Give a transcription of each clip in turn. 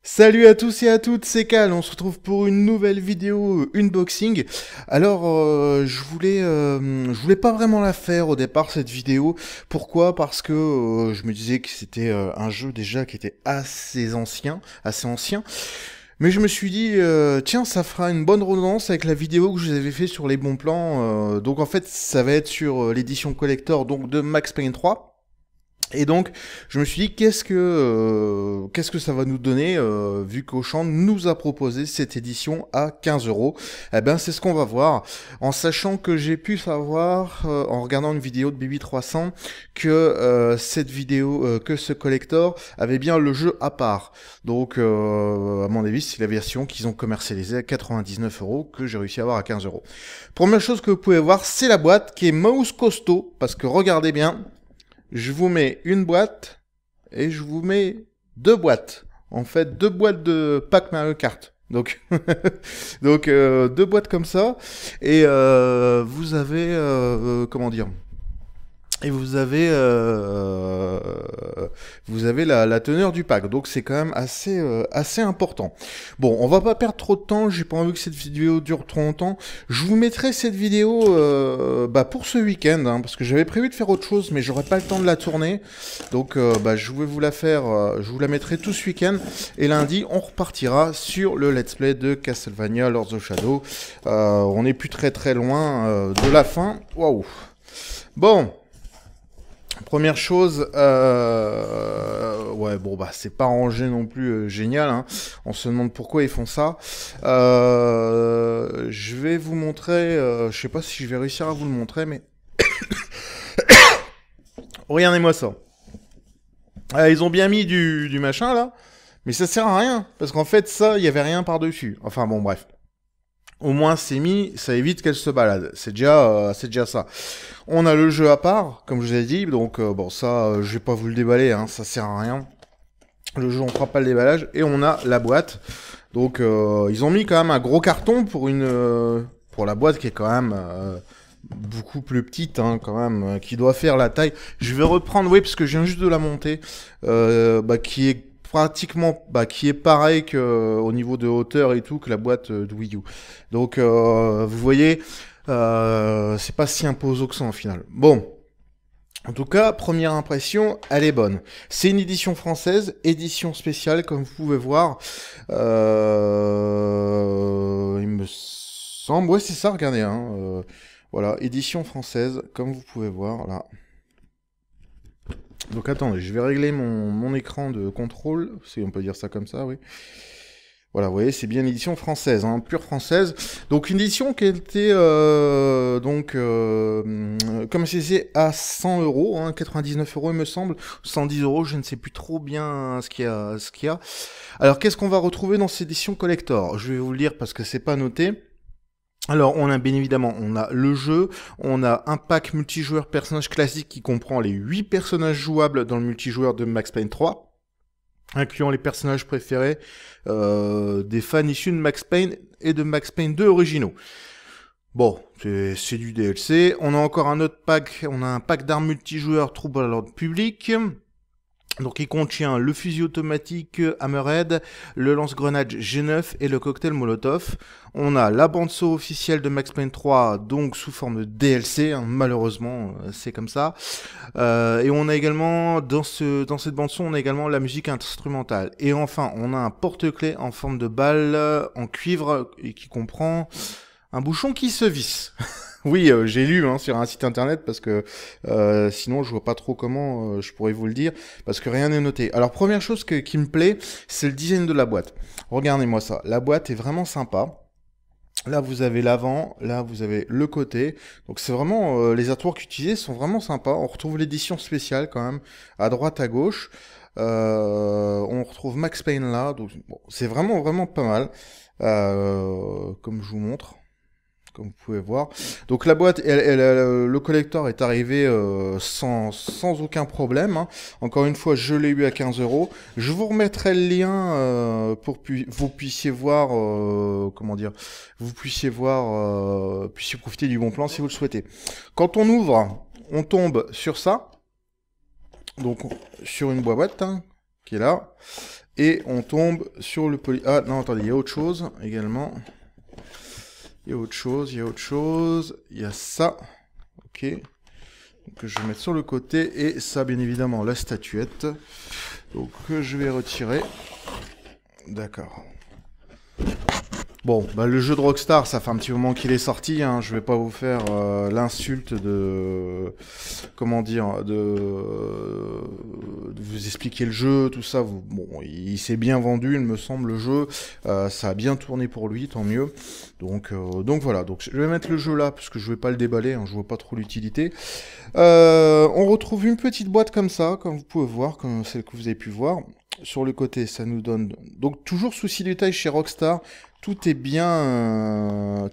Salut à tous et à toutes, c'est Cal, on se retrouve pour une nouvelle vidéo unboxing. Alors, je voulais pas vraiment la faire au départ cette vidéo. Pourquoi? Parce que je me disais que c'était un jeu déjà qui était assez ancien. Mais je me suis dit, tiens, ça fera une bonne redondance avec la vidéo que je vous avais fait sur les bons plans. Donc en fait, ça va être sur l'édition collector donc de Max Payne 3. Et donc, je me suis dit, qu'est-ce que ça va nous donner, vu qu'Auchan nous a proposé cette édition à 15 euros. Eh ben, c'est ce qu'on va voir, en sachant que j'ai pu savoir, en regardant une vidéo de BB300, que que ce collector avait bien le jeu à part. Donc, à mon avis, c'est la version qu'ils ont commercialisée à 99 euros que j'ai réussi à avoir à 15 euros. Première chose que vous pouvez voir, c'est la boîte qui est mouse costaud, parce que regardez bien. Je vous mets une boîte et je vous mets deux boîtes. En fait, deux boîtes de pack Mario Kart. Donc, deux boîtes comme ça. Et vous avez, comment dire, et vous avez la teneur du pack, donc c'est quand même assez important. Bon, on va pas perdre trop de temps, j'ai pas envie que cette vidéo dure trop longtemps. Je vous mettrai cette vidéo pour ce week-end, hein, parce que j'avais prévu de faire autre chose, mais j'aurais pas le temps de la tourner. Donc je vais vous la faire, je vous la mettrai tout ce week-end. Et lundi, on repartira sur le let's play de Castlevania Lords of Shadow. On n'est plus très loin de la fin. Waouh. Bon. Première chose, ouais, bon, bah, c'est pas rangé non plus génial, hein. On se demande pourquoi ils font ça. Je vais vous montrer, je sais pas si je vais réussir à vous le montrer, mais regardez-moi ça. Ils ont bien mis du machin là, mais ça sert à rien, parce qu'en fait, ça, il y avait rien par-dessus. Enfin, bon, bref. Au moins c'est mis, ça évite qu'elle se balade. C'est déjà ça. On a le jeu à part, comme je vous ai dit, donc bon ça, je vais pas vous le déballer, hein, ça sert à rien. Le jeu on fera pas le déballage et on a la boîte. Donc ils ont mis quand même un gros carton pour la boîte qui est quand même beaucoup plus petite, hein, quand même, qui doit faire la taille. Je vais reprendre, oui, parce que je viens juste de la monter, qui est pratiquement, qui est pareil que au niveau de hauteur et tout que la boîte de Wii U. Donc, vous voyez, c'est pas si imposant que ça en final. Bon. En tout cas, première impression, elle est bonne. C'est une édition française, édition spéciale, comme vous pouvez voir. Il me semble, ouais, c'est ça, regardez, hein. Voilà, édition française, comme vous pouvez voir, là. Donc attendez, je vais régler mon écran de contrôle, si on peut dire ça comme ça, oui. Voilà, vous voyez, c'est bien une édition française, hein, pure française. Donc une édition qui était, comme je disais, à 100 euros, hein, 99 euros il me semble, 110 euros, je ne sais plus trop bien ce qu'il y a. Alors qu'est-ce qu'on va retrouver dans cette édition collector? Je vais vous le dire parce que c'est pas noté. Alors, on a bien évidemment, on a le jeu, on a un pack multijoueur personnage classique qui comprend les 8 personnages jouables dans le multijoueur de Max Payne 3, incluant les personnages préférés des fans issus de Max Payne et de Max Payne 2 originaux. Bon, c'est du DLC. On a encore un autre pack, on a un pack d'armes multijoueurs troubles à l'ordre public. Donc il contient le fusil automatique Hammerhead, le lance-grenade G9 et le cocktail Molotov. On a la bande-son officielle de Max Payne 3, donc sous forme de DLC, hein, malheureusement c'est comme ça. Et on a également, dans cette bande-son, on a également la musique instrumentale. Et enfin, on a un porte-clés en forme de balle en cuivre et qui comprend un bouchon qui se visse. Oui, j'ai lu hein, sur un site internet parce que sinon je vois pas trop comment je pourrais vous le dire parce que rien n'est noté. Alors première chose qui me plaît, c'est le design de la boîte. Regardez-moi ça, la boîte est vraiment sympa. Là vous avez l'avant, là vous avez le côté. Donc c'est vraiment les artworks utilisés sont vraiment sympas. On retrouve l'édition spéciale quand même à droite à gauche. On retrouve Max Payne là, donc bon, c'est vraiment pas mal. Comme je vous montre. Comme vous pouvez voir. Donc la boîte, le collector est arrivé sans aucun problème, hein. Encore une fois, je l'ai eu à 15 euros. Je vous remettrai le lien pour que vous puissiez voir, comment dire, vous puissiez voir, puissiez profiter du bon plan si vous le souhaitez. Quand on ouvre, on tombe sur ça. Donc sur une boîte hein, qui est là. Et on tombe sur le poly... Ah non, attendez, il y a autre chose également. Il y a autre chose, il y a autre chose. Il y a ça. Ok. Donc je vais mettre sur le côté. Et ça, bien évidemment, la statuette. Donc je vais retirer. D'accord. Bon, bah, le jeu de Rockstar, ça fait un petit moment qu'il est sorti, hein. Je vais pas vous faire l'insulte de... Comment dire, de vous expliquer le jeu, tout ça. Bon, il s'est bien vendu, il me semble, le jeu. Ça a bien tourné pour lui, tant mieux. Donc voilà, donc je vais mettre le jeu là, parce que je vais pas le déballer, hein, je vois pas trop l'utilité. On retrouve une petite boîte comme ça, comme vous pouvez voir, comme celle que vous avez pu voir. Sur le côté, ça nous donne... Donc toujours souci du détail chez Rockstar. Tout est bien,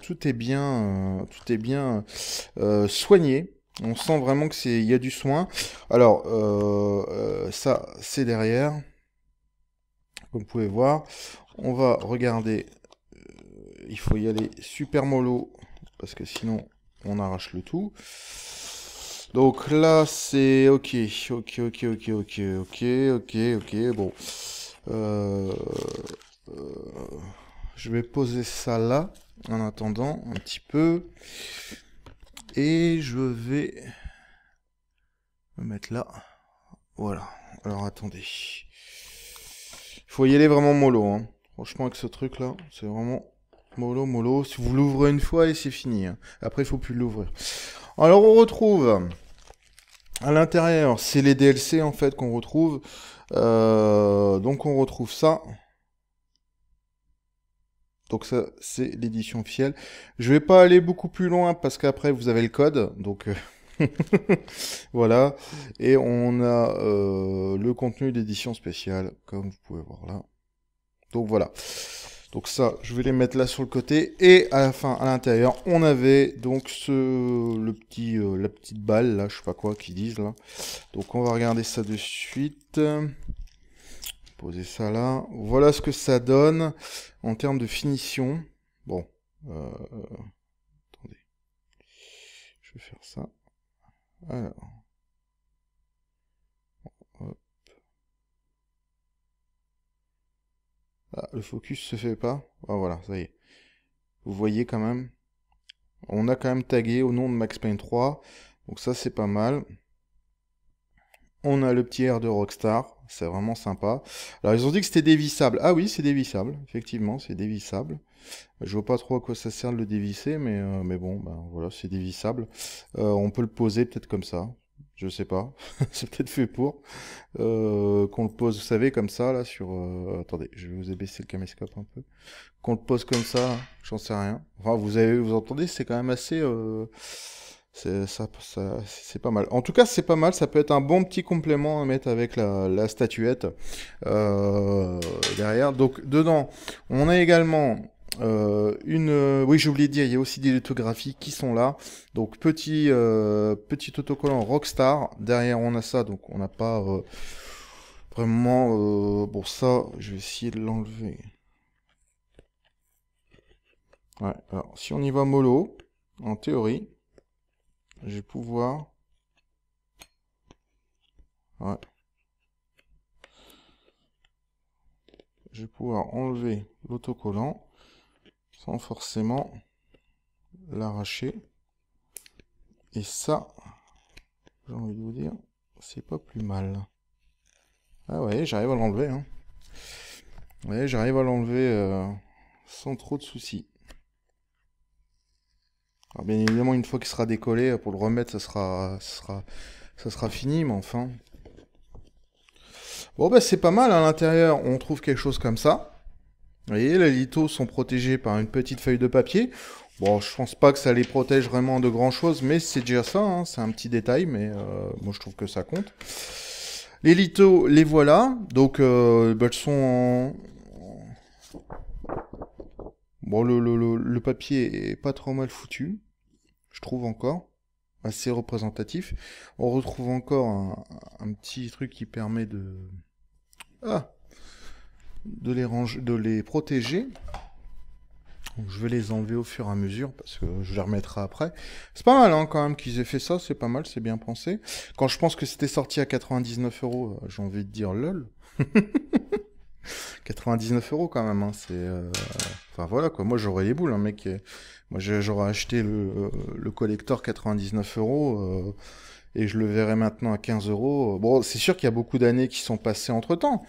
soigné. On sent vraiment que il y a du soin. Alors, ça, c'est derrière. Comme vous pouvez voir. On va regarder. Il faut y aller super mollo. Parce que sinon, on arrache le tout. Donc là, c'est ok. Bon. Je vais poser ça là, en attendant, un petit peu. Et je vais me mettre là. Voilà. Alors, attendez. Il faut y aller vraiment mollo, hein. Franchement, avec ce truc-là, c'est vraiment mollo. Si vous l'ouvrez une fois, et c'est fini, hein. Après, il faut plus l'ouvrir. Alors, on retrouve... À l'intérieur, c'est les DLC, en fait, qu'on retrouve. Donc, on retrouve ça. Donc ça, c'est l'édition officielle. Je vais pas aller beaucoup plus loin parce qu'après, vous avez le code. Donc voilà. Et on a le contenu d'édition spéciale, comme vous pouvez voir là. Donc voilà. Donc ça, je vais les mettre là sur le côté. Et à la fin, à l'intérieur, on avait donc la petite balle, là, je sais pas quoi qu'ils disent là. Donc on va regarder ça de suite. Poser ça là. Voilà ce que ça donne en termes de finition. Bon. Attendez. Je vais faire ça. Alors. Hop. Ah, le focus se fait pas. Ah, voilà, ça y est. Vous voyez quand même. On a quand même tagué au nom de Max Payne 3. Donc ça, c'est pas mal. On a le petit air de Rockstar, c'est vraiment sympa. Alors ils ont dit que c'était dévissable. Ah oui, c'est dévissable, effectivement, c'est dévissable. Je vois pas trop à quoi ça sert de le dévisser, mais bon, ben voilà, c'est dévissable. On peut le poser peut-être comme ça, je sais pas. C'est peut-être fait pour. Qu'on le pose, vous savez, comme ça, là, sur... Attendez, je vais vous abaisser le caméscope un peu. Qu'on le pose comme ça, j'en sais rien. Enfin, vous entendez, c'est quand même assez... C'est pas mal. En tout cas, c'est pas mal. Ça peut être un bon petit complément à mettre avec la statuette derrière. Donc, dedans, on a également oui, j'ai oublié de dire, il y a aussi des lithographies qui sont là. Donc, petit autocollant Rockstar. Derrière, on a ça. Donc, on n'a pas vraiment... bon, ça, je vais essayer de l'enlever. Ouais, alors, si on y va mollo, en théorie... Je vais pouvoir... Ouais. Je vais pouvoir enlever l'autocollant sans forcément l'arracher. Et ça, j'ai envie de vous dire, c'est pas plus mal. Ah ouais, j'arrive à l'enlever, hein. Ouais, j'arrive à l'enlever sans trop de soucis. Alors bien évidemment, une fois qu'il sera décollé, pour le remettre, ça sera fini, mais enfin... Bon, bah c'est pas mal, à l'intérieur, on trouve quelque chose comme ça. Vous voyez, les lithos sont protégés par une petite feuille de papier. Bon, je pense pas que ça les protège vraiment de grand chose, mais c'est déjà ça, hein, c'est un petit détail, mais moi je trouve que ça compte. Les lithos, les voilà, donc bah, elles sont Bon, le papier est pas trop mal foutu, je trouve encore, assez représentatif. On retrouve encore un petit truc qui permet de les ranger, de les protéger. Donc, je vais les enlever au fur et à mesure parce que je les remettrai après. C'est pas mal hein, quand même qu'ils aient fait ça, c'est pas mal, c'est bien pensé. Quand je pense que c'était sorti à 99 €, j'ai envie de dire lol. 99 € quand même, hein, c'est... Enfin voilà quoi, moi j'aurais les boules, hein, mec. Moi j'aurais acheté le collector 99 € et je le verrai maintenant à 15 €. Bon, c'est sûr qu'il y a beaucoup d'années qui sont passées entre-temps.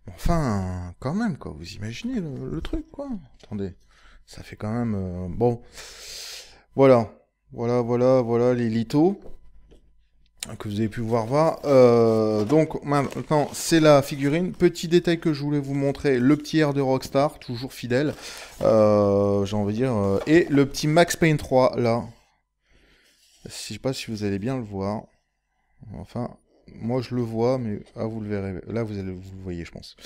Mais enfin, quand même quoi, vous imaginez le truc quoi. Attendez, ça fait quand même... Bon, voilà. Voilà les litos que vous avez pu voir. Donc maintenant, c'est la figurine. Petit détail que je voulais vous montrer, le petit air de Rockstar, toujours fidèle, j'ai envie de dire, et le petit Max Payne 3, là. Je sais pas si vous allez bien le voir. Enfin, moi je le vois, mais vous le verrez. Là, vous le voyez, je pense.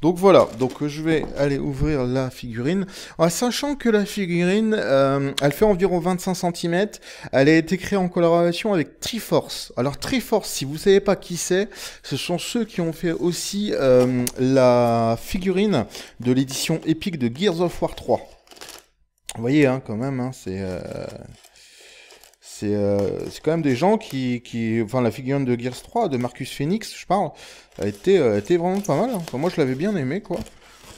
Donc voilà, donc je vais aller ouvrir la figurine. En sachant que la figurine, elle fait environ 25 cm, elle a été créée en collaboration avec Triforce. Alors Triforce, si vous savez pas qui c'est, ce sont ceux qui ont fait aussi la figurine de l'édition épique de Gears of War 3. Vous voyez, hein, quand même, hein, c'est quand même des gens enfin, la figurine de Gears 3, de Marcus Phoenix, je parle, a été vraiment pas mal. Hein. Enfin, moi, je l'avais bien aimé, quoi.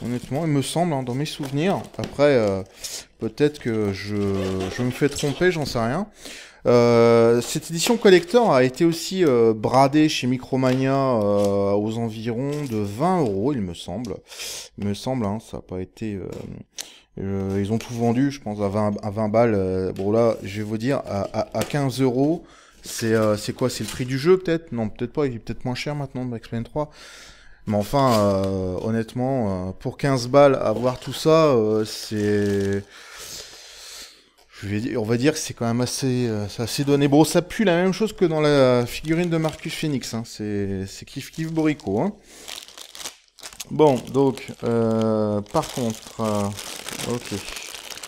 Honnêtement, il me semble, hein, dans mes souvenirs. Après, peut-être que je me fais tromper, j'en sais rien. Cette édition collector a été aussi bradée chez Micromania aux environs de 20 €, il me semble. Il me semble, hein, ça n'a pas été... ils ont tout vendu, je pense, à 20 balles. Bon là, je vais vous dire, à 15 €, c'est quoi? C'est le prix du jeu peut-être? Non, peut-être pas, il est peut-être moins cher maintenant, Max Payne 3. Mais enfin, honnêtement, pour 15 balles, avoir tout ça, on va dire que c'est quand même c'est assez donné. Bon, ça pue la même chose que dans la figurine de Marcus Phoenix. Hein. C'est kiff Borico. Hein. Bon, donc, par contre, ok.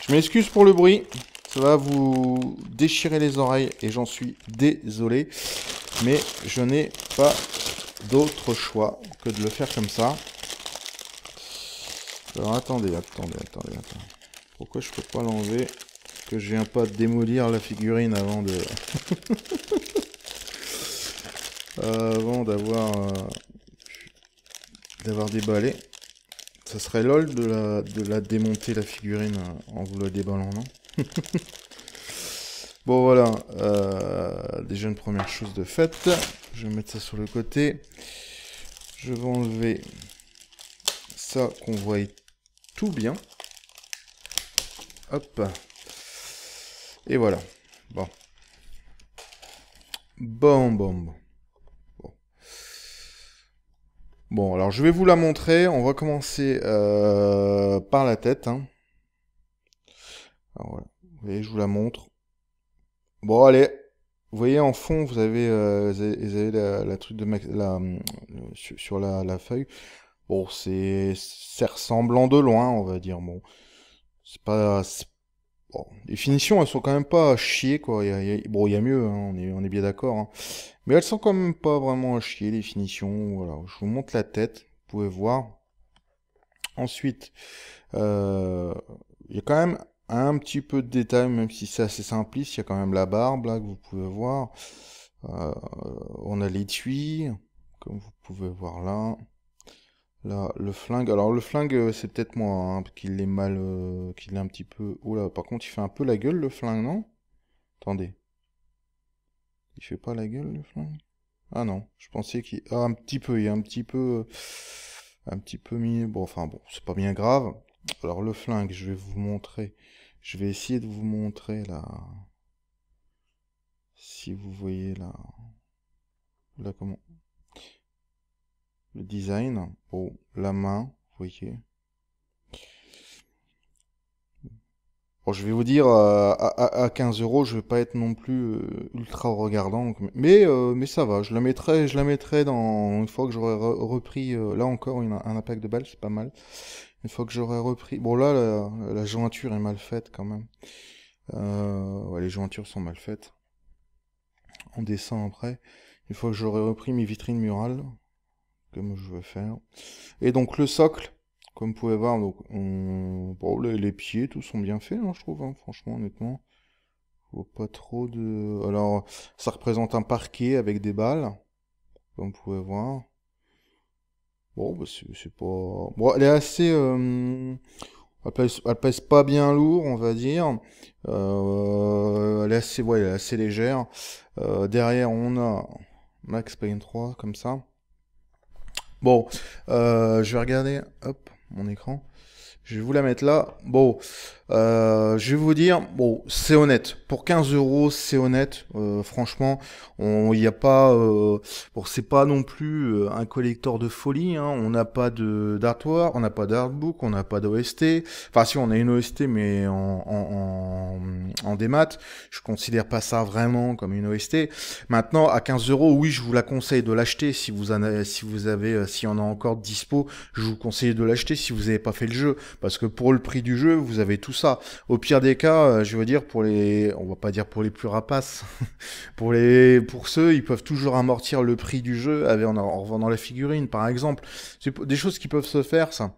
Je m'excuse pour le bruit. Ça va vous déchirer les oreilles et j'en suis désolé. Mais je n'ai pas d'autre choix que de le faire comme ça. Alors attendez. Pourquoi je peux pas l'enlever? Que je viens pas de démolir la figurine avant de... avant d'avoir déballé. Ça serait lol de la démonter la figurine en vous la déballant, non? Bon voilà, déjà une première chose de faite. Je vais mettre ça sur le côté. Je vais enlever ça qu'on voit tout bien. Hop. Et voilà. Bon. Bon, alors je vais vous la montrer. On va commencer par la tête. Hein. Alors voilà. Vous voyez, je vous la montre. Bon, allez. Vous voyez en fond, vous avez la truc de sur la feuille. Bon, c'est ressemblant de loin, on va dire. Bon, c'est pas... Bon, les finitions, elles sont quand même pas à chier, quoi. Bon, il y a mieux, hein, on est bien d'accord. Hein. Mais elles sont quand même pas vraiment à chier, les finitions. Voilà, je vous montre la tête, vous pouvez voir. Ensuite, il y a quand même un petit peu de détail, même si c'est assez simpliste. Il y a quand même la barbe, là, que vous pouvez voir. On a l'étui, comme vous pouvez voir là. Là, le flingue. Alors, le flingue, c'est peut-être moi hein, qui l'ai mal. Qui l'ai un petit peu. Oh là, par contre, il fait un peu la gueule, le flingue, non? Attendez. Il fait pas la gueule, le flingue? Ah non, je pensais qu'il. Ah, un petit peu, il y a un petit peu. Un petit peu mis. Bon, enfin, bon, c'est pas bien grave. Alors, le flingue, je vais vous montrer. Je vais essayer de vous montrer là. Si vous voyez là. Là, comment. Le design. Oh, la main, vous voyez. Bon, je vais vous dire, à 15 €, je vais pas être non plus ultra regardant, mais ça va. Je la mettrai dans une fois que j'aurai repris. Là encore, un impact de balle, c'est pas mal. Une fois que j'aurai repris. Bon là, la jointure est mal faite quand même. Ouais, les jointures sont mal faites. On descend après. Une fois que j'aurai repris mes vitrines murales, comme je veux faire. Et donc le socle. Comme vous pouvez voir, donc, bon, les pieds, tous sont bien faits, hein, je trouve, hein, franchement, honnêtement. Faut pas trop de... Alors, ça représente un parquet avec des balles, comme vous pouvez voir. Bon, bah, c'est pas... Bon, elle est assez... elle pèse pas bien lourd, on va dire. Elle est assez, ouais, elle est assez légère. Derrière, on a Max Payne 3, comme ça. Bon, je vais regarder, hop, mon écran. Je vais vous la mettre là. Bon, je vais vous dire, bon, c'est honnête. Pour 15 euros, c'est honnête. Franchement, il n'y a pas, bon, c'est pas non plus un collector de folie. Hein. On n'a pas de d'artwork, on n'a pas d'artbook, on n'a pas d'OST. Enfin, si on a une OST, mais en démat. Je considère pas ça vraiment comme une OST. Maintenant, à 15 euros, oui, je vous la conseille de l'acheter si vous en avez, s'il y en a encore dispo. Je vous conseille de l'acheter si vous n'avez pas fait le jeu. Parce que pour le prix du jeu, vous avez tout ça. Au pire des cas, je veux dire, pour les, on va pas dire pour les plus rapaces, pour ceux, ils peuvent toujours amortir le prix du jeu en revendant la figurine, par exemple. C'est des choses qui peuvent se faire, ça.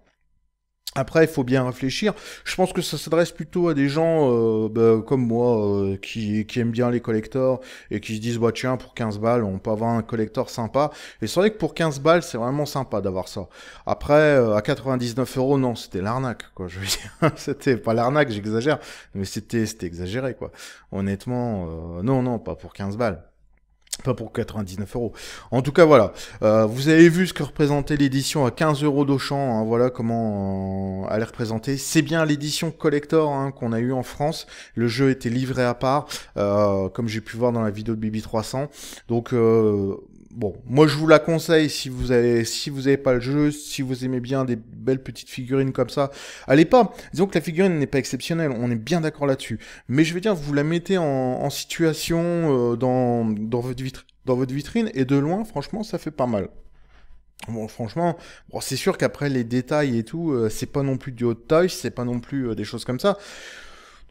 Après, il faut bien réfléchir. Je pense que ça s'adresse plutôt à des gens comme moi qui aiment bien les collectors et qui se disent bah tiens pour 15 balles on peut avoir un collector sympa. Et c'est vrai que pour 15 balles c'est vraiment sympa d'avoir ça. Après à 99 euros non c'était l'arnaque quoi. Je veux dire c'était pas l'arnaque j'exagère mais c'était exagéré quoi. Honnêtement non pas pour 15 balles. Pas pour 99 euros. En tout cas, voilà. Vous avez vu ce que représentait l'édition à 15 euros d'Auchan. Hein, voilà comment elle est représentée. C'est bien l'édition collector hein, qu'on a eu en France. Le jeu était livré à part, comme j'ai pu voir dans la vidéo de BB300. Donc, bon, moi je vous la conseille si vous avez pas le jeu, si vous aimez bien des belles petites figurines comme ça. Allez pas. Disons que la figurine n'est pas exceptionnelle. On est bien d'accord là-dessus. Mais je veux dire, vous la mettez en situation dans votre vitrine et de loin, franchement, ça fait pas mal. Bon, franchement, bon, c'est sûr qu'après les détails et tout, c'est pas non plus du hot toy, c'est pas non plus des choses comme ça.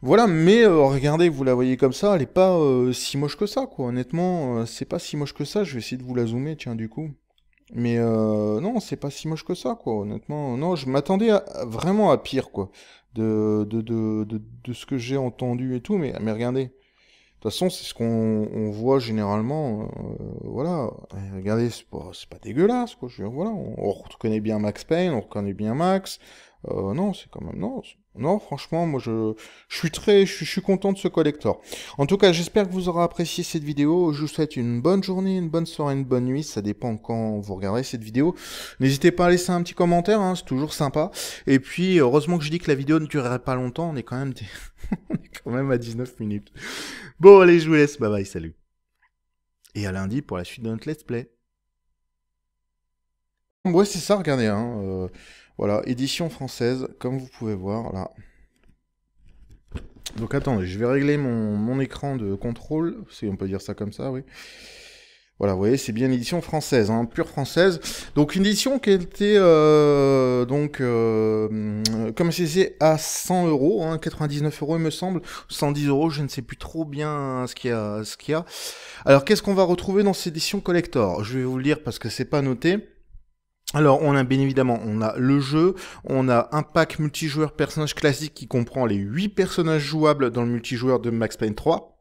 Voilà, mais regardez, vous la voyez comme ça, elle est pas si moche que ça, quoi. Honnêtement, c'est pas si moche que ça. Je vais essayer de vous la zoomer, tiens, du coup. Mais non, c'est pas si moche que ça, quoi. Honnêtement, non, je m'attendais vraiment à pire, quoi. De ce que j'ai entendu et tout, mais regardez. De toute façon, c'est ce qu'on voit généralement. Voilà. Regardez, c'est pas dégueulasse, quoi. Voilà, on reconnaît bien Max Payne, on reconnaît bien Max. Non, c'est quand même... Non, non franchement, moi, je suis content de ce collector. En tout cas, j'espère que vous aurez apprécié cette vidéo. Je vous souhaite une bonne journée, une bonne soirée, une bonne nuit. Ça dépend quand vous regarderez cette vidéo. N'hésitez pas à laisser un petit commentaire, hein, c'est toujours sympa. Et puis, heureusement que je dis que la vidéo ne durerait pas longtemps. On est quand même, on est quand même à 19 minutes. Bon, allez, je vous laisse. Bye bye, salut. Et à lundi pour la suite de notre let's play. Ouais, c'est ça, regardez. Hein, voilà, édition française, comme vous pouvez voir, là. Donc attendez, je vais régler mon écran de contrôle, si on peut dire ça comme ça, oui. Voilà, vous voyez, c'est bien une édition française, hein, pure française. Donc une édition qui était, comme je disais, à 100 euros, hein, 99 euros il me semble, 110 euros, je ne sais plus trop bien ce qu'il y a. Alors qu'est-ce qu'on va retrouver dans cette édition collector? Je vais vous le dire parce que c'est pas noté. Alors, on a bien évidemment, on a le jeu, on a un pack multijoueur personnage classique qui comprend les 8 personnages jouables dans le multijoueur de Max Payne 3,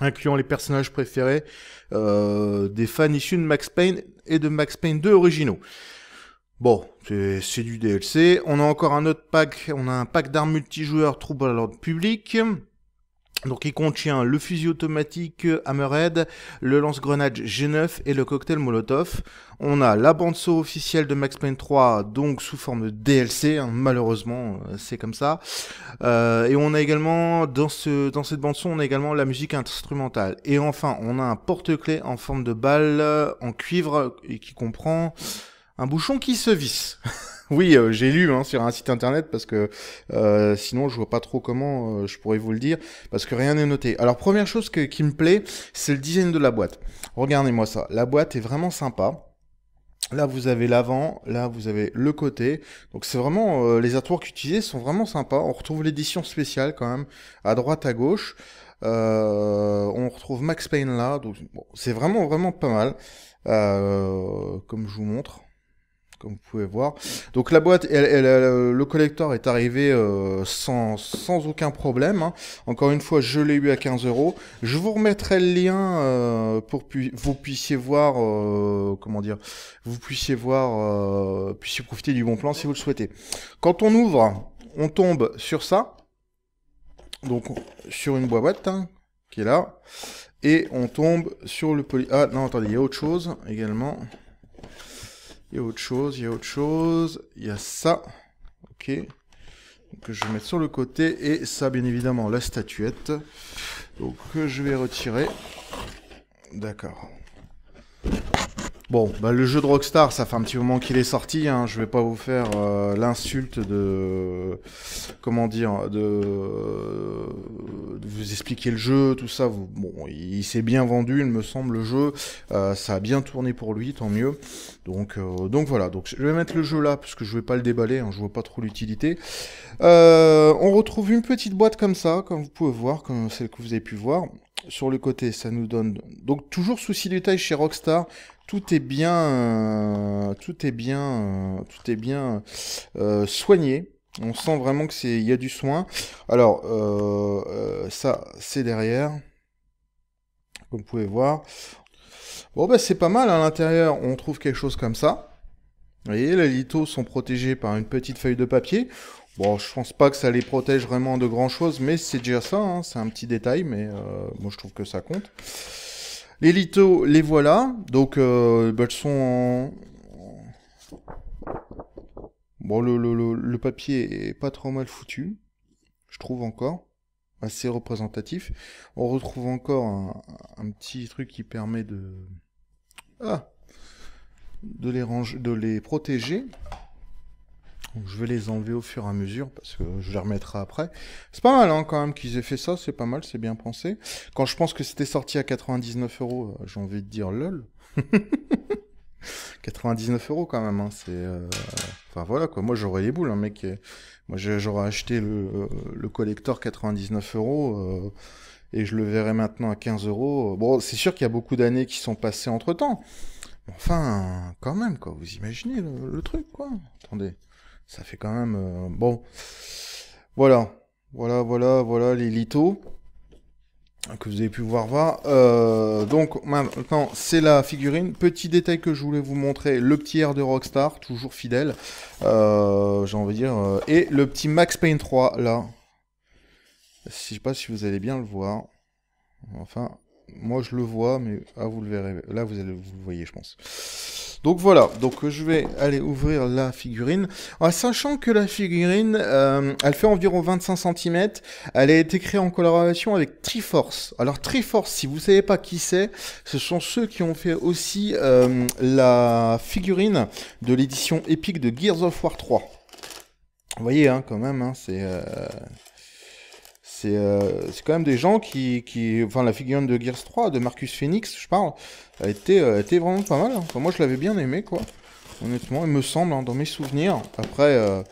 incluant les personnages préférés des fans issus de Max Payne et de Max Payne 2 originaux. Bon, c'est du DLC. On a encore un autre pack, on a un pack d'armes multijoueurs Trouble à l'ordre public. Donc il contient le fusil automatique Hammerhead, le lance-grenade G9 et le cocktail Molotov. On a la bande-son officielle de Max Payne 3, donc sous forme de DLC, hein, malheureusement c'est comme ça. Et on a également, dans cette bande-son, on a également la musique instrumentale. Et enfin, on a un porte-clés en forme de balle en cuivre et qui comprend un bouchon qui se visse. Oui, j'ai lu hein, sur un site internet parce que sinon je vois pas trop comment je pourrais vous le dire parce que rien n'est noté. Alors première chose qui me plaît, c'est le design de la boîte. Regardez-moi ça, la boîte est vraiment sympa. Là vous avez l'avant, là vous avez le côté. Donc c'est vraiment les artworks utilisés sont vraiment sympas. On retrouve l'édition spéciale quand même à droite à gauche. On retrouve Max Payne là, donc bon, c'est vraiment pas mal. Comme je vous montre. comme vous pouvez voir. Donc la boîte, le collector est arrivé sans aucun problème, hein. Encore une fois, je l'ai eu à 15 euros. Je vous remettrai le lien pour que vous puissiez voir, comment dire, vous puissiez voir, puissiez profiter du bon plan si vous le souhaitez. Quand on ouvre, on tombe sur ça, donc sur une boîte, hein, qui est là, et on tombe sur le poly... Ah non, attendez, il y a autre chose également. Il y a autre chose, il y a ça. Ok. Donc je vais mettre sur le côté. Et ça, bien évidemment, la statuette. Donc je vais retirer. D'accord. Bon, bah, le jeu de Rockstar, ça fait un petit moment qu'il est sorti, hein. Je vais pas vous faire l'insulte de... Comment dire, de vous expliquer le jeu, tout ça. Bon, il s'est bien vendu, il me semble, le jeu. Ça a bien tourné pour lui, tant mieux. Donc voilà, donc je vais mettre le jeu là, parce que je vais pas le déballer, hein, je vois pas trop l'utilité. On retrouve une petite boîte comme ça, comme vous pouvez voir, comme celle que vous avez pu voir. Sur le côté, ça nous donne... Donc toujours souci détail chez Rockstar. Tout est bien, soigné. On sent vraiment que il y a du soin. Alors, ça, c'est derrière, comme vous pouvez voir. Bon, bah, c'est pas mal. À l'intérieur, on trouve quelque chose comme ça. Vous voyez, les litos sont protégés par une petite feuille de papier. Bon, je pense pas que ça les protège vraiment de grand chose, mais c'est déjà ça, hein. C'est un petit détail, mais moi je trouve que ça compte. Les litos, les voilà. Donc, bah, elles sont Bon, le papier est pas trop mal foutu, je trouve encore. Assez représentatif. On retrouve encore un petit truc qui permet de... Ah, de les ranger, de les protéger. Donc, je vais les enlever au fur et à mesure parce que je les remettrai après. C'est pas mal, hein, quand même qu'ils aient fait ça, c'est pas mal, c'est bien pensé. Quand je pense que c'était sorti à 99 euros, j'ai envie de dire lol. 99 euros quand même, hein, c'est... Enfin voilà quoi, moi j'aurais les boules, hein, mec. Moi j'aurais acheté le collector 99 euros et je le verrai maintenant à 15 euros. Bon, c'est sûr qu'il y a beaucoup d'années qui sont passées entre temps. Enfin, quand même quoi, vous imaginez le truc quoi. Attendez. Ça fait quand même... bon. Voilà. Voilà les litos que vous avez pu voir. Donc maintenant, c'est la figurine. Petit détail que je voulais vous montrer. Le petit air de Rockstar, toujours fidèle. J'ai envie de dire. Et le petit Max Payne 3, là. Je sais pas si vous allez bien le voir. Enfin, moi je le vois, mais vous le verrez. Là, vous le voyez, je pense. Donc voilà, donc je vais aller ouvrir la figurine. En sachant que la figurine, elle fait environ 25 cm, elle a été créée en collaboration avec Triforce. Alors Triforce, si vous ne savez pas qui c'est, ce sont ceux qui ont fait aussi la figurine de l'édition épique de Gears of War 3. Vous voyez, hein, quand même, hein, c'est quand même des gens enfin, la figurine de Gears 3, de Marcus Phoenix, je parle, a été vraiment pas mal, hein. Enfin, moi, je l'avais bien aimé, quoi. Honnêtement, il me semble, hein, dans mes souvenirs. Après,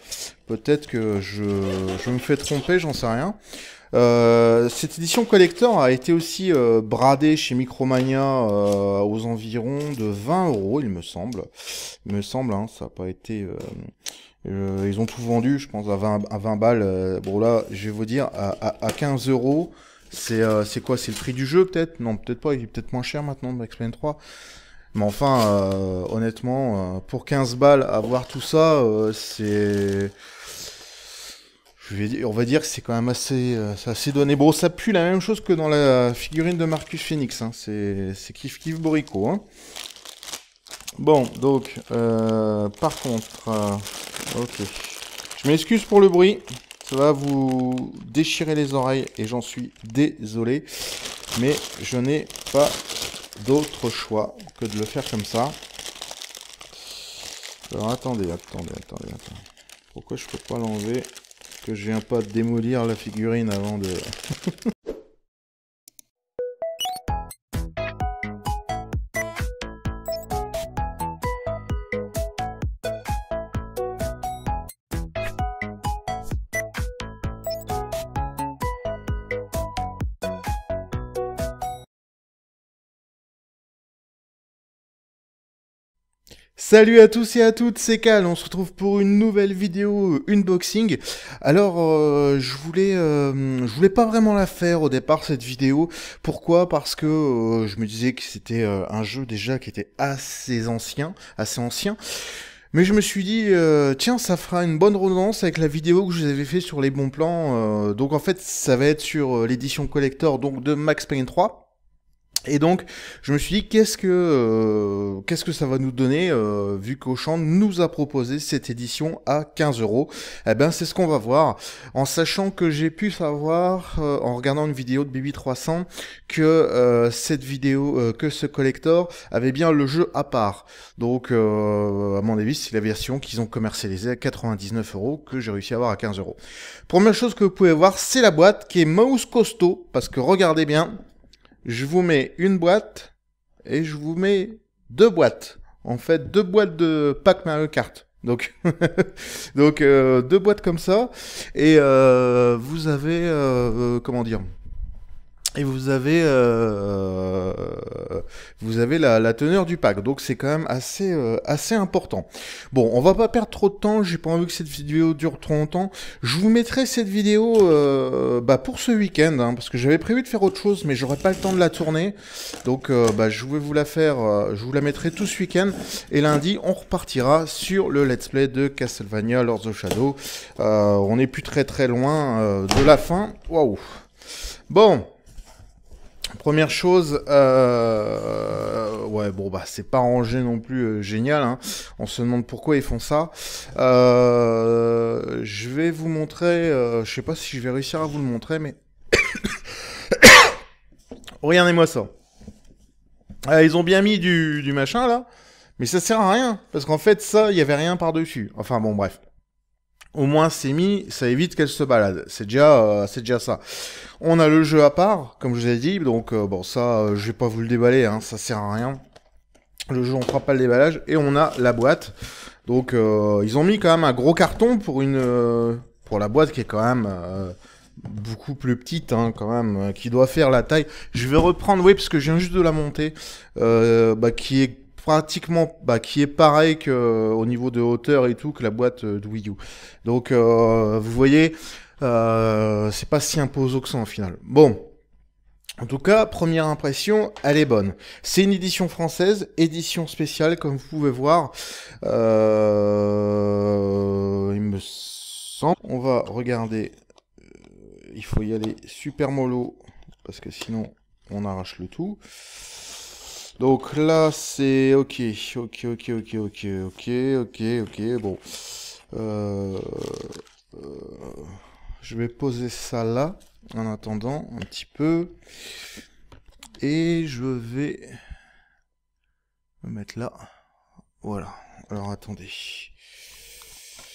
peut-être que je me fais tromper, j'en sais rien. Cette édition collector a été aussi bradée chez Micromania aux environs de 20 euros, il me semble. Il me semble, hein, ça n'a pas été... ils ont tout vendu, je pense, à 20 balles. Bon, là, je vais vous dire, à 15 euros, c'est quoi? C'est le prix du jeu, peut-être? Non, peut-être pas, il est peut-être moins cher maintenant de Max Payne 3. Mais enfin, honnêtement, pour 15 balles, avoir tout ça, c'est... on va dire que c'est quand même assez donné. Bon, ça pue la même chose que dans la figurine de Marcus Phoenix, hein. C'est kiff Borico, hein. Bon, donc, par contre, ok. Je m'excuse pour le bruit, ça va vous déchirer les oreilles et j'en suis désolé, mais je n'ai pas d'autre choix que de le faire comme ça. Alors attendez. Pourquoi je peux pas l'enlever? Parce que je viens pas de démolir la figurine avant de... Salut à tous et à toutes, c'est Cal, on se retrouve pour une nouvelle vidéo unboxing. Alors, je voulais pas vraiment la faire au départ cette vidéo. Pourquoi? Parce que je me disais que c'était un jeu déjà qui était assez ancien. Mais je me suis dit, tiens, ça fera une bonne redondance avec la vidéo que je vous avais fait sur les bons plans. Donc en fait, ça va être sur l'édition collector donc de Max Payne 3. Et donc, je me suis dit, qu'est-ce que ça va nous donner, vu qu'Auchan nous a proposé cette édition à 15 euros. Eh ben, c'est ce qu'on va voir, en sachant que j'ai pu savoir, en regardant une vidéo de BB300, que que ce collector avait bien le jeu à part. Donc, à mon avis, c'est la version qu'ils ont commercialisée à 99 euros que j'ai réussi à avoir à 15 euros. Première chose que vous pouvez voir, c'est la boîte qui est mouse costaud, parce que regardez bien. Je vous mets une boîte et je vous mets deux boîtes. En fait, deux boîtes de pack Mario Kart. Donc, deux boîtes comme ça. Et vous avez, comment dire? Et vous avez la teneur du pack, donc c'est quand même assez important. Bon, on va pas perdre trop de temps, j'ai pas envie que cette vidéo dure trop longtemps. Je vous mettrai cette vidéo pour ce week-end, hein, parce que j'avais prévu de faire autre chose, mais j'aurais pas le temps de la tourner. Donc je vais vous la faire, je vous la mettrai tout ce week-end. Et lundi, on repartira sur le let's play de Castlevania Lords of Shadow. On n'est plus très loin de la fin. Waouh. Bon. Première chose, ouais, bon, bah, c'est pas rangé non plus génial, hein. On se demande pourquoi ils font ça. Je vais vous montrer, je sais pas si je vais réussir à vous le montrer, mais... Regardez-moi ça. Ils ont bien mis du machin, là, mais ça sert à rien, parce qu'en fait, ça, il y avait rien par-dessus. Enfin, bon, bref. Au moins c'est mis, ça évite qu'elle se balade. C'est déjà ça. On a le jeu à part, comme je vous ai dit, donc bon ça, je vais pas vous le déballer, hein, ça sert à rien. Le jeu on fera pas le déballage et on a la boîte. Donc ils ont mis quand même un gros carton pour la boîte qui est quand même beaucoup plus petite, hein, quand même, qui doit faire la taille. Je vais reprendre, oui, parce que je viens juste de la monter, qui est pratiquement, qui est pareil que au niveau de hauteur et tout que la boîte de Wii U. Donc vous voyez, c'est pas si imposant que ça en final. Bon. En tout cas, première impression, elle est bonne. C'est une édition française, édition spéciale, comme vous pouvez voir. Il me semble. On va regarder. Il faut y aller super mollo, parce que sinon, on arrache le tout. Donc là, c'est ok, bon. Je vais poser ça là, en attendant, un petit peu. Et je vais me mettre là. Voilà. Alors, attendez.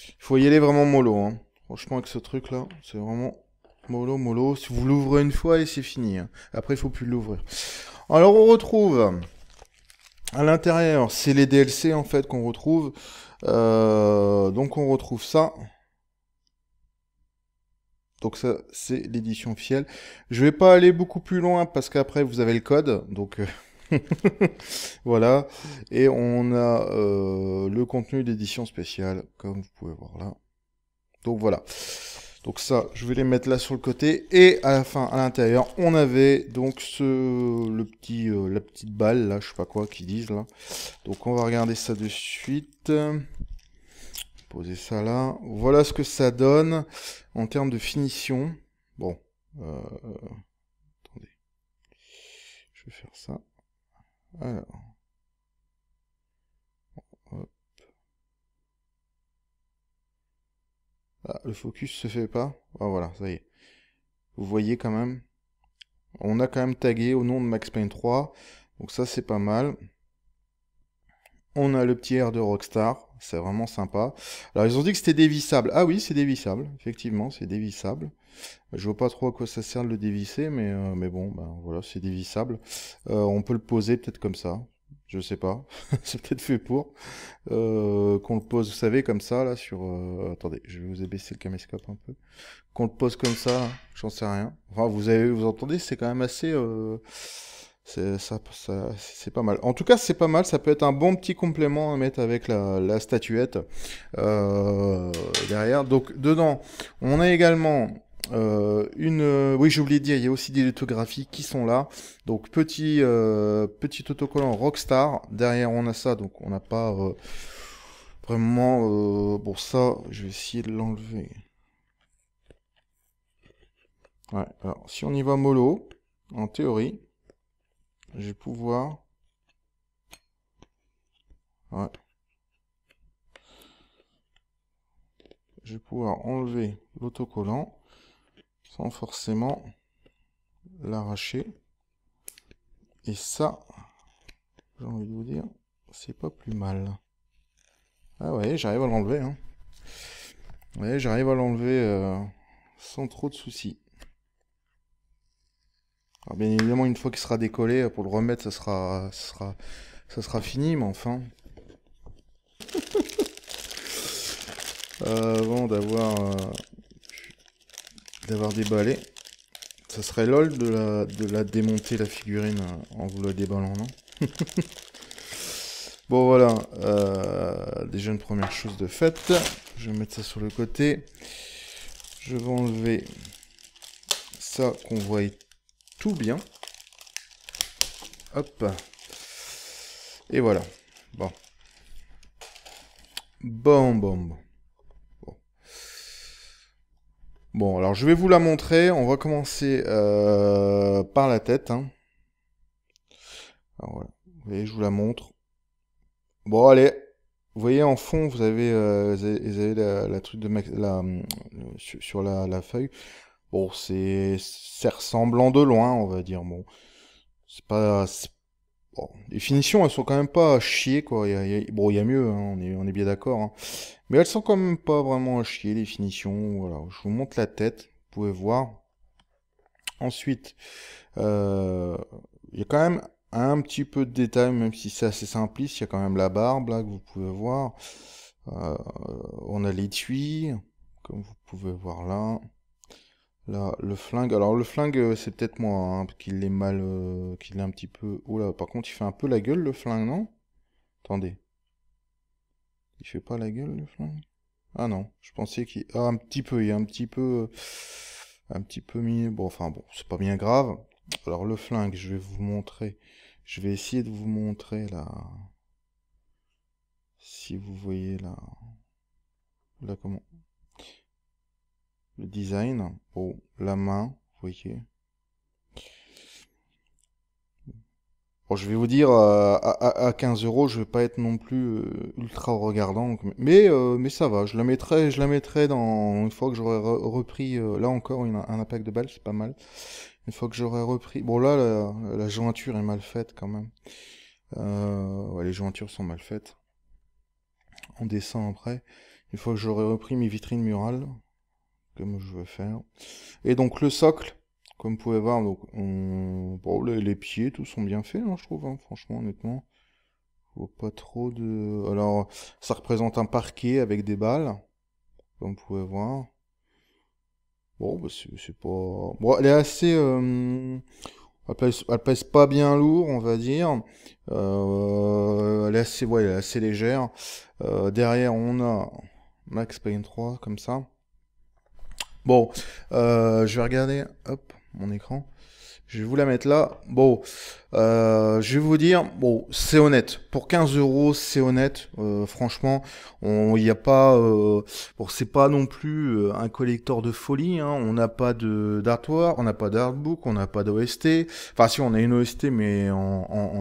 Il faut y aller vraiment mollo, hein. Franchement, avec ce truc-là, c'est vraiment mollo. Si vous l'ouvrez une fois, et c'est fini, hein. Après, il faut plus l'ouvrir. Alors, on retrouve... À l'intérieur, c'est les DLC en fait qu'on retrouve. Donc on retrouve ça. Donc ça, c'est l'édition officielle. Je vais pas aller beaucoup plus loin parce qu'après vous avez le code. Donc voilà. Et on a le contenu d'édition spéciale, comme vous pouvez voir là. Donc voilà. Donc ça, je vais les mettre là sur le côté. Et à la fin, à l'intérieur, on avait donc la petite balle, là, je sais pas quoi qu'ils disent, là. Donc on va regarder ça de suite. Poser ça là. Voilà ce que ça donne en termes de finition. Bon. Attendez. Je vais faire ça. Alors. Hop. Ah, le focus se fait pas. Ah, voilà, ça y est. Vous voyez quand même. On a quand même tagué au nom de Max Payne 3. Donc ça, c'est pas mal. On a le petit air de Rockstar. C'est vraiment sympa. Alors, ils ont dit que c'était dévissable. Ah oui, c'est dévissable. Effectivement, c'est dévissable. Je vois pas trop à quoi ça sert de le dévisser, mais bon, ben voilà, c'est dévissable. On peut le poser peut-être comme ça. Je sais pas. C'est peut-être fait pour. Qu'on le pose, vous savez, comme ça, là, sur... attendez, je vais vous abaisser le caméscope un peu. Qu'on le pose comme ça, j'en sais rien. Enfin, vous entendez, c'est quand même assez... C'est pas mal. En tout cas, c'est pas mal. Ça peut être un bon petit complément à mettre avec la statuette derrière. Donc, dedans, on a également oui, j'ai oublié de dire, il y a aussi des lithographies qui sont là. Donc, petit autocollant Rockstar. Derrière, on a ça. Donc, on n'a pas vraiment... bon, ça, je vais essayer de l'enlever. Ouais, alors, si on y va mollo, en théorie... Je vais pouvoir... Ouais. Je vais pouvoir enlever l'autocollant sans forcément l'arracher. Et ça, j'ai envie de vous dire, c'est pas plus mal. Ah ouais, j'arrive à l'enlever. Hein. Ouais, j'arrive à l'enlever sans trop de soucis. Alors bien évidemment, une fois qu'il sera décollé, pour le remettre, ça sera fini, mais enfin... Avant d'avoir déballé, ça serait lol de la démonter la figurine en vous la déballant, non? Bon voilà, déjà une première chose de faite. Je vais mettre ça sur le côté. Je vais enlever ça qu'on voit tout bien. Hop. Et voilà. Bon. Bon. Bon, alors je vais vous la montrer. On va commencer par la tête. Hein. Alors voilà. Vous voyez, je vous la montre. Bon, allez. Vous voyez en fond, vous avez la truc de sur la feuille. Bon, c'est ressemblant de loin, on va dire. Bon, c'est pas. Bon, les finitions, elles sont quand même pas à chier, quoi. Bon, il y a mieux, hein, on est bien d'accord. Hein. Mais elles sont quand même pas vraiment à chier, les finitions. Voilà, je vous montre la tête, vous pouvez voir. Ensuite, il y a quand même un petit peu de détail, même si c'est assez simpliste. Il y a quand même la barbe, là, que vous pouvez voir. On a l'étui, comme vous pouvez voir là. Là, le flingue. Alors, le flingue, c'est peut-être moi hein, qui l'ai qui l'ai un petit peu. Oh là, par contre, il fait un peu la gueule, le flingue, non? Attendez. Il fait pas la gueule, le flingue? Ah non, je pensais qu'il. Ah, un petit peu, il y a un petit peu. Un petit peu mis. Bon, enfin, bon, c'est pas bien grave. Alors, le flingue, je vais vous montrer. Je vais essayer de vous montrer là. Si vous voyez là. Là, comment. Le design. Oh, la main, vous voyez. Bon, je vais vous dire, à 15 euros, je vais pas être non plus ultra regardant, mais ça va. Je la mettrai dans une fois que j'aurai repris. Là encore, un impact de balle, c'est pas mal. Une fois que j'aurai repris. Bon là, la jointure est mal faite quand même. Ouais, les jointures sont mal faites. On descend après. Une fois que j'aurai repris mes vitrines murales, comme je veux faire. Et donc le socle. Comme vous pouvez voir, donc, bon, les pieds, tous sont bien faits, hein, je trouve, hein, franchement, honnêtement. Faut pas trop de... Alors, ça représente un parquet avec des balles, comme vous pouvez voir. Bon, bah, c'est pas... Bon, elle est assez... elle pèse pas bien lourd, on va dire. Elle est assez, ouais, elle est assez légère. Derrière, on a Max Payne 3, comme ça. Bon, je vais regarder, hop, mon écran. Je vais vous la mettre là. Bon, je vais vous dire, bon, c'est honnête. Pour 15 euros, c'est honnête. Franchement, il n'y a pas, bon, c'est pas non plus un collector de folie. Hein. On n'a pas d'artwork, on n'a pas d'artbook, on n'a pas d'OST. Enfin, si, on a une OST, mais en